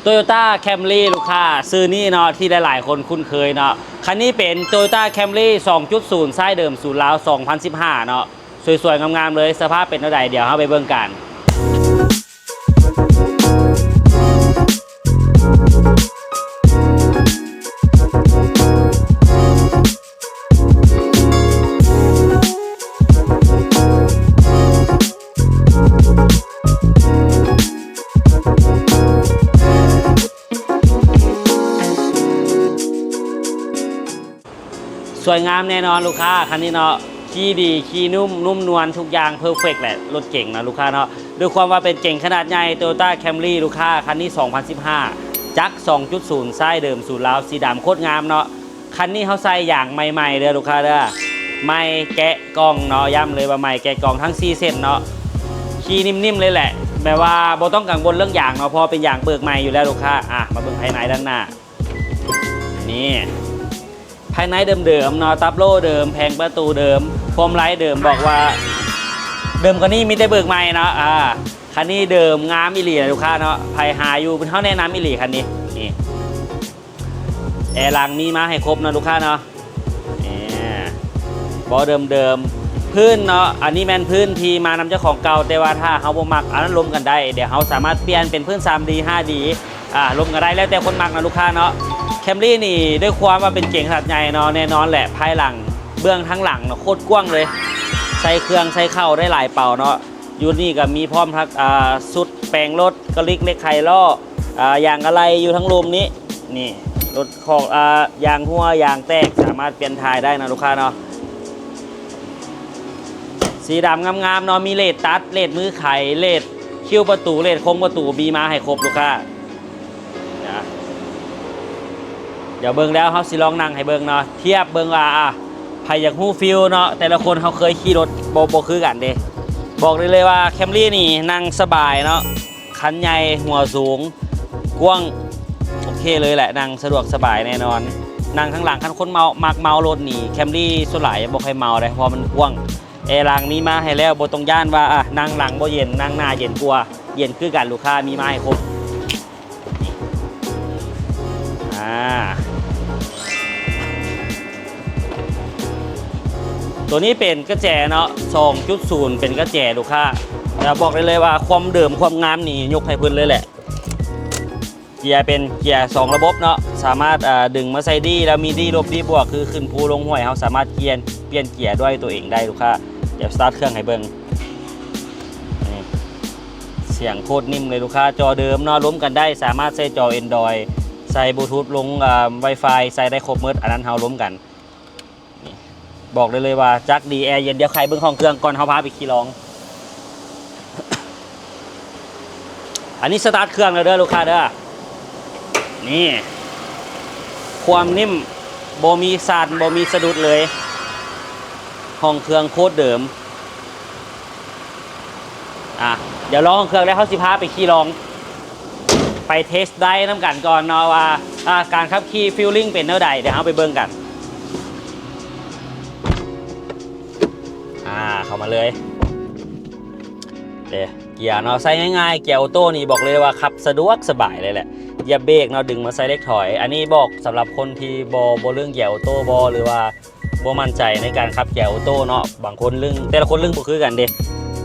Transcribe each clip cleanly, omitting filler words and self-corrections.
Toyota Camry ลูกค้าซื้อนี่เนาะที่หลายๆคนคุ้นเคยเนาะคันนี้เป็น Toyota Camry 2.0 ไส้เดิมสูตรลาว2015เนาะสวยๆงามๆเลยสภาพเป็นเท่าไหร่เดี๋ยวเราไปเบิ่งกันสวยงามแน่นอนลูกค้าคันนี้เนาะขี่ดีขี่นุ่มนวลทุกอย่างเพอร์เฟกต์แหละรถเก่งนะลูกค้าเนาะด้วยความว่าเป็นเก่งขนาดใหญ่ Toyota Camry ลูกค้าคันนี้2015จัก 2.0 ไส้เดิมสูตรลาวสีดำโคตรงามเนาะคันนี้เขาใส่อย่างใหม่ๆเด้อลูกค้าเด้อไม่แกะกล่องเนาะย้ำเลยว่าไม่แกะกล่องทั้ง4เส้นเนาะขี่นิ่มๆเลยแหละแบบว่าบ่ต้องกังวลเรื่องอย่างเนาะพอเป็นอย่างเบิกใหม่อยู่แล้วลูกค้ามาเบิ่งภายในด้านหน้านี่ภายในเดิมๆเนาะตับโล่เดิมแผงประตูเดิมโฟมไลท์เดิมบอกว่าเดิมกว่านี้มีแต่เบิกใหม่เนาะคันนี้เดิมงามอิหลีลูกค้าเนาะภายหาอยู่เป็นเท่าแนะนำอิหลีคันนี้นี่แอร์หลังมีมาให้ครบนะลูกค้าเนาะนี่บอเดิมพื้นเนาะอันนี้แมนพื้นที่มานำเจ้าของเก่าแต่ว่าถ้าเขาบ่มักอันนั้นล้มกันได้เดี๋ยวเขาสามารถเปลี่ยนเป็นพื้น 3D 5D ล้มกันได้แล้วแต่คนมักนะลูกค้าเนาะแคมรี่นี่ด้วยความว่าเป็นเก่งขนาดใหญ่เนาะแน่นอนแหละภายหลังเบื้องทั้งหลังเนาะโคตรกว้างเลยใส่เครื่องใส่เข้าได้หลายเป่าเนาะยูนี่ก็มีพร้อมทั้งสุดแปลงรถกระลิกเล็กไข่ล้อยางอะไรอยู่ทั้งลมนี้นี่รถของยางหัวยางแตกสามารถเปลี่ยนทายได้นะลูกค้าเนาะสีดำงามๆเนาะมีเลดตัดเลดมือไข่เลดคิ้วประตูเลดโค้งประตูบีมาให้ครบลูกค้าเดี๋ยวเบิ้งแล้วเขาสิลองนั่งให้เบิ้งเนาะเทียบเบิ้งว่าใครอยากฮู้ฟิลเนาะแต่ละคนเขาเคยขี่รถโบคือกันเด้บอกได้เลยว่าแคมรี่นี่นั่งสบายเนาะคันใหญ่หัวสูงกว้างโอเคเลยแหละนั่งสะดวกสบายแน่นอนนั่งข้างหลังคันคนมักเมารถนี่แคมรี่ส่วนใหญ่บอกให้เมาเลยเพราะมันกว้างแอร์หลังมีมาให้แล้วบนตรงย่านว่านั่งหลังบ่เย็นนั่งหน้าเย็นกลัวเย็นคือกันลูกค้ามีมาให้ครบตัวนี้เป็นกระแจเนาะ 2.0 เป็นกระแจลูกค้าแต่บอกได้เลยว่าความเดิมความงามนี่ยกให้พื้นเลยแหละเกียร์เป็นเกียร์2ระบบเนาะสามารถดึงมาใส่ดีแล้วมีดีลบดีบวกคือขึ้นภูลงห้วยเขาสามารถเปลี่ยนเกียร์ด้วยตัวเองได้ลูกค้าเดี๋ยวสตาร์ทเครื่องให้เบิ้งเสียงโคตรนิ่มเลยลูกค้าจอเดิมเนาะล้มกันได้สามารถใส่จอ Android ใส่บลูทูธลงWi-Fi ใส่ได้ครบหมดอันนั้นเขาล้มกันบอกเลยว่าจักดีแอร์เย็นเดี๋ยวใครเบิ้งห้องเครื่องก่อนเขาพาไปขี่ลองอันนี้สตาร์ทเครื่องแล้วเด้อลูกค้าเด้อนี่ความนิ่มโบมีสั่นโบมีสะดุดเลยห้องเครื่องโคตรเดิมเดี๋ยวลองห้องเครื่องแล้วเขาสิพาไปขี่ลองไปเทสได้น้ำกันก่อนเนาะว่าการขับขี่ฟีลลิ่งเป็นเท่าใดเดี๋ยวเขาไปเบิ้งกันเข้ามาเลยเกียร์เนาะใส่ง่ายๆเกียร์ออโต้นี่บอกเลยว่าขับสะดวกสบายเลยแหละอย่าเบรกเนาะดึงมาใส่เล็กถอยอันนี้บอกสำหรับคนที่บเรื่องเกียร์ออโต้หรือว่ามั่นใจในการขับเกียร์ออโต้เนาะบางคนเรื่องแต่ละคนเรื่องบ่คือกันเด้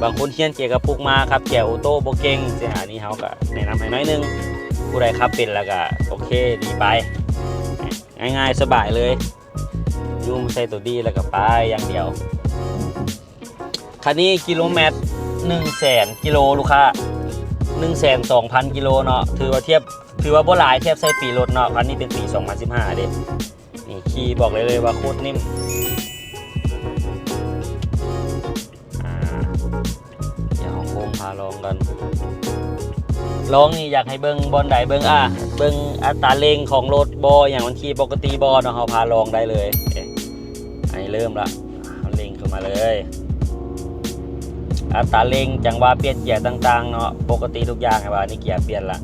บางคนเฮี้ยนเกียร์กระปุกมาครับเกียร์ออโต้บ่เก่งเสียหานี้เขาก็แนะนำให้น้อยนึงผู้ใดขับเป็นแล้วก็โอเคดีไปง่ายๆสบายเลยยุ่งใส่ตัวดีแล้วก็ไปอย่างเดียวคันนี้กิโลเมตร 100,000 กิโลลูกค้า 102,000 กิโลเนาะถือว่าบ่หลายเทียบใส่ปีรถเนาะคันนี้เป็นปี2015เด้นี่ขี่บอกเลยว่าโคตรนิ่มเดี๋ยวโค้งพาลองกันลองนี่อยากให้เบิ้งบอลใดเบิ้งเบิ้งอัตราเร่งของรถบออย่างมันขี่ปกติบอเนาะเขาพาลองได้เลยอันนี้เริ่มละเร่งขึ้นมาเลยอัตราเร่งจังหวะเปลี่ยนเกียร์ต่างๆเนาะปกติทุกอย่างไงว่านี่เกียร์เปลี่ยนละ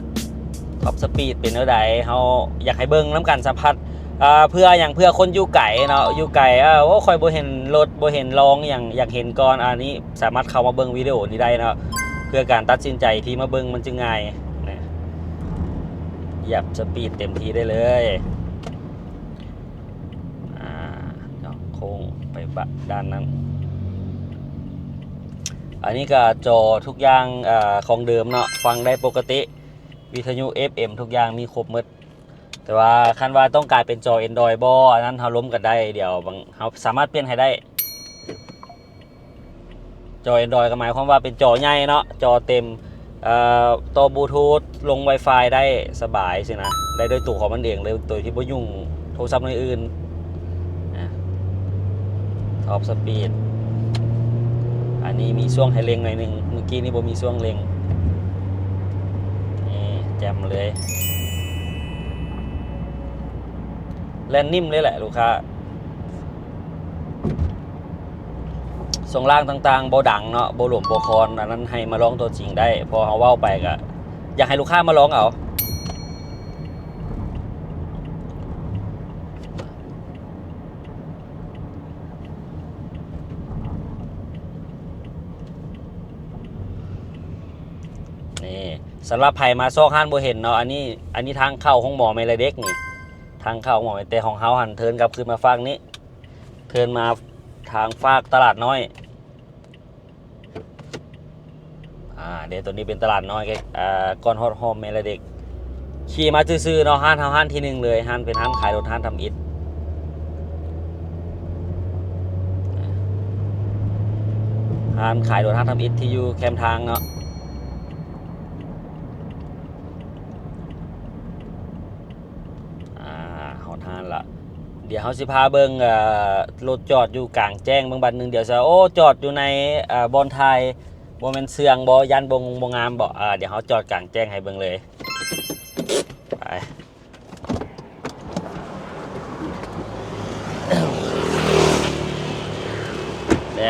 ท็อปสปีดเป็นเท่าใดเขาอยากให้เบิ้งน้ำกันสัมผัสเพื่อคนอยู่ไก่เนาะอยู่ไก่ว่าคอยบ่เห็นรถบ่เห็นลองอย่างอยากเห็นก่อนอันนี้สามารถเข้ามาเบิ้งวิดีโอนี้ได้เนาะเพื่อการตัดสินใจที่มาเบิ้งมันจึงง่าย เหยียบสปีดเต็มที่ได้เลยโค้งไปด้านนั้นอันนี้ก็จอทุกอย่างของเดิมเนาะฟังได้ปกติวิทยุ FM ทุกอย่างมีครบหมดแต่ว่าคันว่าต้องการเป็นจอ Android บ่อันนั้นเราล้มกันได้เดี๋ยวเราสามารถเปลี่ยนให้ได้จอ Android ก็หมายความว่าเป็นจอใหญ่เนาะจอเต็มต่อบลูทูธลง Wi-Fi ได้สบายสินะได้ด้วยตัวของมันเองเลยโดยที่ไม่ยุ่งโทรศัพท์อื่นท็อปสปีดอันนี้มีช่วงให้เล็งหน่อยนึงเมื่อกี้นี่บ่มีช่วงเล็งนี่แจ่มเลยแล่นนิ่มเลยแหละลูกค้าส่งล่างต่างๆโบดังเนาะโบหลวมโบคอนอันนั้นให้มาลองตัวจริงได้พอเขาเว้าไปก็อยากให้ลูกค้ามาลองเอานี่สำหรับไผ่มาซอกห้านโบเห็นเนาะอันนี้ทางเข้าของหมอเมลเด็กนี่ทางเข้าของหมอแต่ของเฮาหันเทินกลับขึ้นมาฟากนี้เทินมาทางฟากตลาดน้อยเดี๋ยวตัวนี้เป็นตลาดน้อยก่อนฮอตโฮมเมลเด็กขี่มาซื่อๆเนาะห้านที่หนึ่งเลยห้านเป็นห้านขายรถห้านทำอิฐห้านขายรถห้านทำอิฐที่อยู่แคมทางเนาะฮอตห้านละเดี๋ยวเขาสิพาเบิ้งรถจอดอยู่กลางแจ้งบางบันหนึ่งเดี๋ยวจะจอดอยู่ในบอนไทยบ่แม่นเสืองบ่ยันบ่งามบ่เดี๋ยวเขาจอดกลางแจ้งให้เบิ่งเลยไปเด้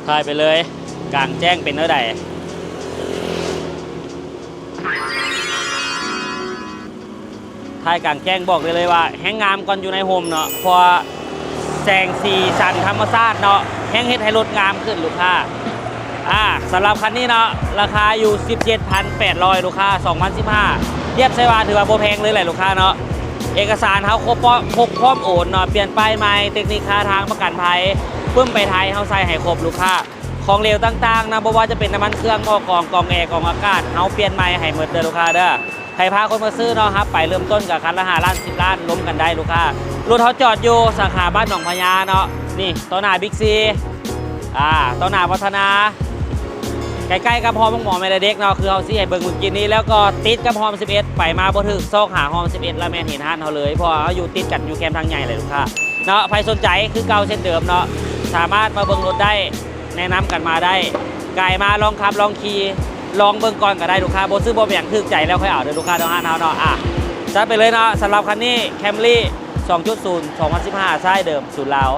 ถ่ายไปเลยกลางแจ้งเป็นเท่าใดถ่ายกลางแจ้งบอกเลยว่าแห้งงามก่อนอยู่ในโฮมเนาะพอแสงสีสันธรรมชาติเนาะแห้งเฮ็ดให้รถงามขึ้นลูกค้าสำหรับคันนี้เนาะราคาอยู่ 17,800 ลูกค้า 2015เทียบใช่ว่าถือว่าโบแพงเลยแหละลูกค้าเนาะเอกสารเขาครบพร้อมโอนเนาะเปลี่ยนป้ายใหม่เทคนิคค่าทางประกันภัยปึ้มไปไทยเขาใส่ให้ครบลูกค้าของเหลวต่างๆนะบ่ว่าจะเป็นน้ำมันเครื่องหม้อกองแอร์กองอากาศเขาเปลี่ยนใหม่ให้หมดเด้อลูกค้าเด้อใครพาคนมาซื้อเนาะครับไปเริ่มต้นกับคันละ5 ล้าน10 ล้านล้มกันได้ลูกค้ารถเขาจอดอยู่สาขาบ้านหนองพญาเนาะนี่ต่อหน้าบิ๊กซีต่อหน้าวัฒนาใกล้ๆกับฮอมหมอเมลเด็กเนาะคือเขาซี่ให้เบิ่งเมื่อกี้นี้แล้วก็ติดกับฮอม11ไปมาบ่ถึกซอกหาฮอม11แล้วแม่นเห็นห้านเขาเลยเพราะเขาอยู่ติดกันอยู่แคมป์ทางใหญ่เลยลูกค้าเนาะใครสนใจคือเก่าเช่นเดิมเนาะสามารถมาเบิ่งรถได้แนะนำกันมาได้ไก่มาลองขับลองขี่ลองเบิ่งก่อนก็ได้ลูกค้าบ่ซื้อบ่แบ่งถึกใจแล้วค่อยเอาเด้อลูกค้าทางห้านเฮาเนาะจัดไปเลยเนาะสำหรับคันนี้ Camry 2.0 2015ใช่เดิมศูนย์ลาว